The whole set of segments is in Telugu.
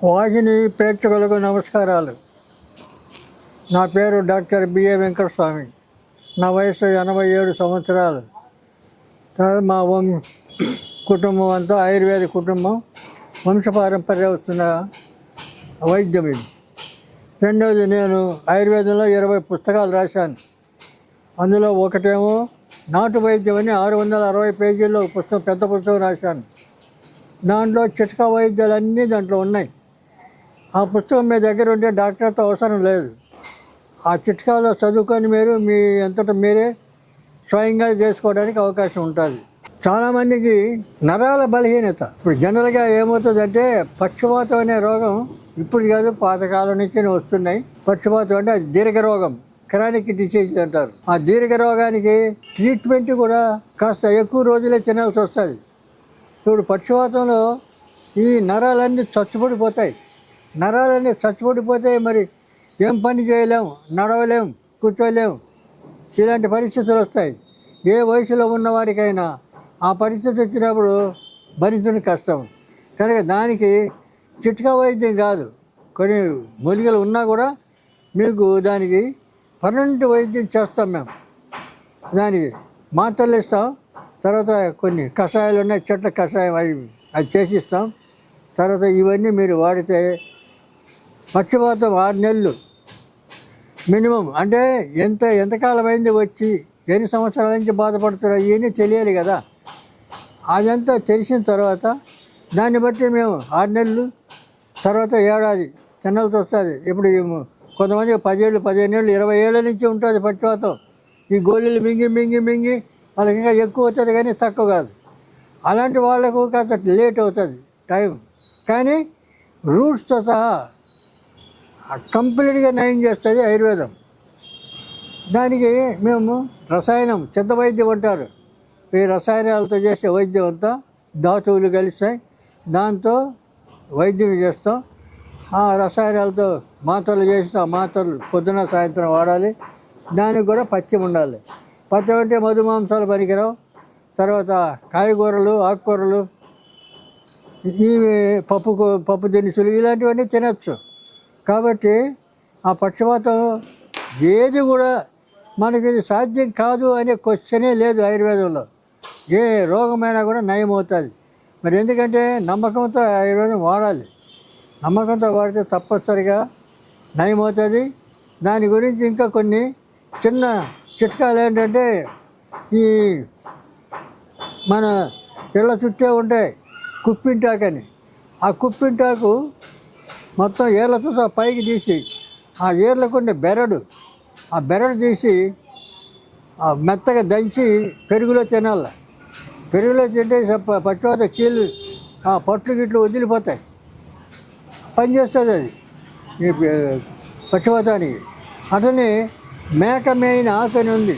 వాహిని ప్రేక్షకులకు నమస్కారాలు. నా పేరు డాక్టర్ బిఏ వెంకటస్వామి. నా వయసు 87 సంవత్సరాలు. మా కుటుంబం అంతా ఆయుర్వేద కుటుంబం. వంశపారంపర్య వస్తున్న వైద్యం ఇది. రెండవది, నేను ఆయుర్వేదంలో 20 పుస్తకాలు రాశాను. అందులో ఒకటేమో నాటు వైద్యం అని 660 పేజీల్లో పుస్తకం, పెద్ద పుస్తకం రాశాను. దాంట్లో చిట్కా వైద్యాలన్నీ దాంట్లో ఉన్నాయి. ఆ పుస్తకం మీ దగ్గర ఉంటే డాక్టర్తో అవసరం లేదు. ఆ చిట్కాలో చదువుకొని మీరు మీ అంతటా మీరే స్వయంగా చేసుకోవడానికి అవకాశం ఉంటుంది. చాలామందికి నరాల బలహీనత. ఇప్పుడు జనరల్గా ఏమవుతుందంటే, పక్షవాతం అనే రోగం ఇప్పుడు కాదు, పాతకాలం నుంచి వస్తున్నాయి. పక్షవాతం అంటే అది దీర్ఘ రోగం, క్రానిక్ డిసీజ్ అంటారు. ఆ దీర్ఘ రోగానికి ట్రీట్మెంట్ కూడా కాస్త ఎక్కువ రోజులే తినాల్సి వస్తుంది. ఇప్పుడు పక్షవాతంలో ఈ నరాలన్నీ చచ్చుపడిపోతాయి. నరాలన్నీ చచ్చుపడిపోతే మరి ఏం పని చేయలేము, నడవలేము, కూర్చోలేము. ఇలాంటి పరిస్థితులు వస్తాయి. ఏ వయసులో ఉన్నవారికైనా ఆ పరిస్థితి వచ్చినప్పుడు భరించడం కష్టం. కనుక దానికి చిట్కా వైద్యం కాదు, కొన్ని మూలికలు ఉన్నా కూడా మీకు దానికి పర్మనెంట్ వైద్యం చేస్తాం మేము. దానికి మాత్రలు ఇస్తాం. తర్వాత కొన్ని కషాయాలు ఉన్నాయి, చెట్ల కషాయం, అది చేసిస్తాం. తర్వాత ఇవన్నీ మీరు వాడితే పక్షవాతం 6 నెలలు మినిమం. అంటే ఎంతకాలం అయింది వచ్చి, ఎన్ని సంవత్సరాల నుంచి బాధపడుతున్నారు ఇవన్నీ తెలియాలి కదా. అదంతా తెలిసిన తర్వాత దాన్ని బట్టి మేము 6 నెలలు, తర్వాత ఏడాది తినాల్సి వస్తుంది. ఇప్పుడు కొంతమంది 10 ఏళ్ళు, 15 ఏళ్ళు, 20 ఏళ్ళ నుంచి ఉంటుంది పక్షవాతం. ఈ గోళీలు మింగి వాళ్ళకి ఇంకా ఎక్కువ అవుతుంది కానీ తక్కువ కాదు. అలాంటి వాళ్ళకు కాస్త లేట్ అవుతుంది టైం. కానీ రూట్స్తో సహా కంప్లీట్గా నయం చేస్తుంది ఆయుర్వేదం. దానికి మేము రసాయనం, సిద్ధ వైద్యం అంటారు. ఈ రసాయనాలతో చేసే వైద్యం అంతా ధాతువులు కలిస్తాయి, దాంతో వైద్యం చేస్తాం. ఆ రసాయనాలతో మాత్రలు చేస్తాం. మాత్రలు పొద్దున సాయంత్రం వాడాలి. దానికి కూడా పథ్యం ఉండాలి. పథ్యం అంటే మధుమాంసాలు పనికిరావు. తర్వాత కాయగూరలు, ఆకుకూరలు, ఇవి పప్పు దినుసులు ఇలాంటివన్నీ తినచ్చు. కాబట్టి ఆ పక్షవాతం ఏది కూడా మనకి సాధ్యం కాదు అనే క్వశ్చనే లేదు ఆయుర్వేదంలో. ఏ రోగమైనా కూడా నయం అవుతుంది. మరి ఎందుకంటే నమ్మకంతో ఆయుర్వేదం వాడాలి. నమ్మకంతో వాడితే తప్పనిసరిగా నయం అవుతుంది. దాని గురించి ఇంకా కొన్ని చిన్న చిట్కాలు ఏంటంటే, ఈ మన ఇళ్ళ చుట్టే ఉంటాయి కుప్పింటాకని. ఆ కుప్పింటాకు మొత్తం ఏర్లతో సహా పైకి తీసి, ఆ ఏర్లకు ఉండే ఆ బెరడు తీసి మెత్తగా దంచి పెరుగులో తినాలి. పెరుగులో తింటే పట్టువాత కీళ్ళు, పట్లు గిట్లు వదిలిపోతాయి. పనిచేస్తుంది అది ఈ పక్షవాతానికి. అట్లనే మేక మేయిన ఆకు అని ఉంది.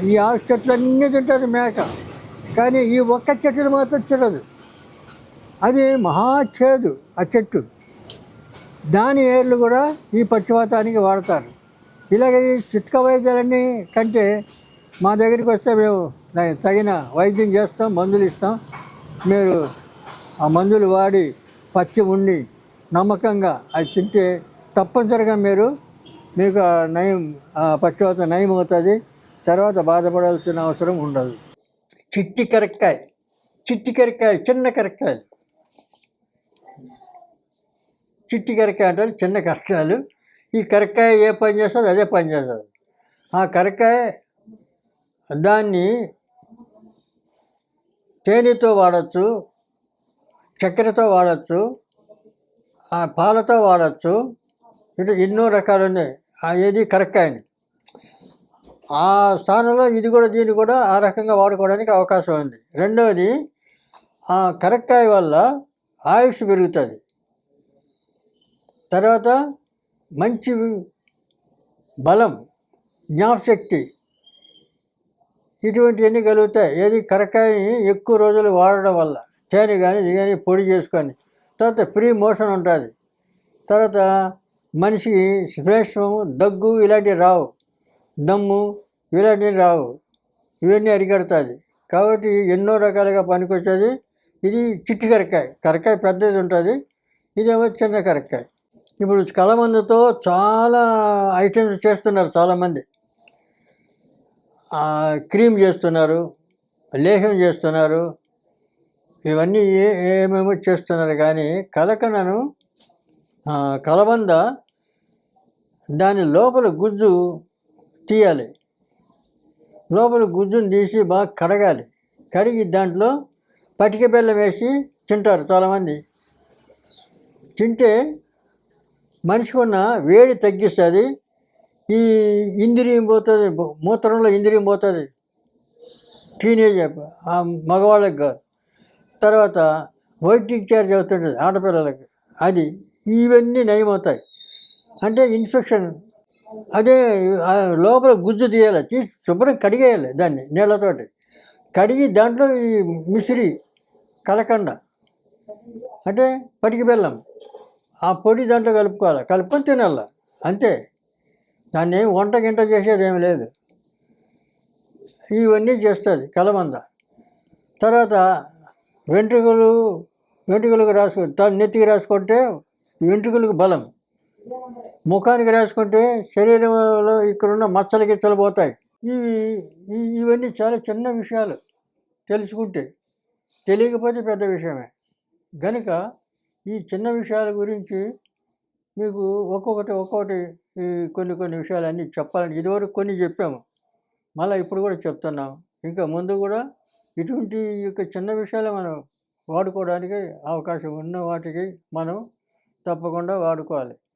ఈ ఆకు చెట్లన్నీ తింటుంది మేక, కానీ ఈ ఒక్క చెట్టును మాత్రం తినదు. అది మహాచేదు ఆ చెట్టు. దాని ఏర్లు కూడా ఈ పక్షవాతానికి వాడతారు. ఇలాగ ఈ చిట్కా వైద్యాలన్నీ కంటే మా దగ్గరికి వస్తే మేము దానికి తగిన వైద్యం చేస్తాం, మందులు ఇస్తాం. మీరు ఆ మందులు వాడి పథ్యం ఉండి నమ్మకంగా అది తింటే తప్పనిసరిగా మీకు నయం, పక్షవాతం నయం అవుతుంది. తర్వాత బాధపడాల్సిన అవసరం ఉండదు. చిట్టి కరక్కాయ, చిన్న కరక్కాయలు, చిట్టి కరక్కాయ అంటారు, చిన్న కరక్కాయలు. ఈ కరక్కాయ ఏ పని చేస్తుంది అదే పని చేస్తుంది. ఆ కరక్కాయ దాన్ని తేనెతో వాడచ్చు, చక్కెరతో వాడచ్చు, పాలతో వాడచ్చు. ఇటు ఎన్నో రకాలు ఉన్నాయి. ఏది కరక్కాయని ఆ స్థానంలో దీన్ని కూడా ఆ రకంగా వాడుకోవడానికి అవకాశం ఉంది. రెండవది, ఆ కరక్కాయ వల్ల ఆయుష్ పెరుగుతుంది. తర్వాత మంచి బలం, జ్ఞాపశక్తి, ఇటువంటివన్నీ కలుగుతాయి. ఏది కరక్కాయని ఎక్కువ రోజులు వాడడం వల్ల. తేనె కానీ ఇది కానీ పొడి చేసుకొని. తర్వాత ఫ్రీ మోషన్ ఉంటుంది. తర్వాత మనిషికి శ్లేష్మము, దగ్గు ఇలాంటివి రావు, దమ్ము ఇలాంటివి రావు. ఇవన్నీ అరికడుతుంది. కాబట్టి ఎన్నో రకాలుగా పనికొచ్చేది ఇది చిట్టి కరక్కాయ. కరక్కాయ పెద్దది ఉంటుంది, ఇదేమో చిన్న కరక్కాయ. ఇప్పుడు కలబందతో చాలా ఐటమ్స్ చేస్తున్నారు చాలామంది. క్రీమ్ చేస్తున్నారు, లేహ్యం చేస్తున్నారు, ఇవన్నీ ఏమేమో చేస్తున్నారు. కానీ కలకండను, కలబంద దాని లోపల గుజ్జు తీయాలి. లోపల గుజ్జును తీసి బాగా కడగాలి. కడిగి దాంట్లో పటిక బెల్లం వేసి తింటారు చాలామంది. తింటే మనిషికి ఉన్న వేడి తగ్గిస్తుంది. ఈ ఇంద్రియం పోతుంది, మూత్రంలో ఇంద్రియం పోతుంది టీనేజ్ మగవాళ్ళకి కాదు. తర్వాత వైట్ డిశ్చార్జ్ అవుతుంటుంది ఆడపిల్లలకి, అది ఇవన్నీ నయమవుతాయి. అంటే ఇన్ఫెక్షన్. అదే లోపల గుజ్జు తీయాలి, తీసి శుభ్రం కడిగేయాలి దాన్ని నీళ్ళతోటి. కడిగి దాంట్లో ఈ మిశ్రి కలకండ అంటే పటికి బెల్లం ఆ పొడి దాంట్లో కలుపుకోవాలి, కలుపుకొని తినాలి అంతే. దాన్ని ఏమి వంట గింట చేసేది ఏమి లేదు. ఇవన్నీ చేస్తుంది కలబంద. తర్వాత వెంట్రుకలకు నెత్తికి రాసుకుంటే వెంట్రుకలకు బలం. ముఖానికి రాసుకుంటే శరీరంలో ఇక్కడున్న మచ్చలు గిచ్చలు పోతాయి. ఇవన్నీ చాలా చిన్న విషయాలు తెలుసుకుంటే, తెలియకపోతే పెద్ద విషయమే. కనుక ఈ చిన్న విషయాల గురించి మీకు ఒక్కొక్కటి కొన్ని విషయాలు అన్నీ చెప్పాలని ఇదివరకు కొన్ని చెప్పాము, మళ్ళీ ఇప్పుడు కూడా చెప్తున్నాము. ఇంకా ముందు కూడా ఇటువంటి చిన్న విషయాలే మనం వాడుకోవడానికి అవకాశం ఉన్న వాటికి మనం తప్పకుండా వాడుకోవాలి.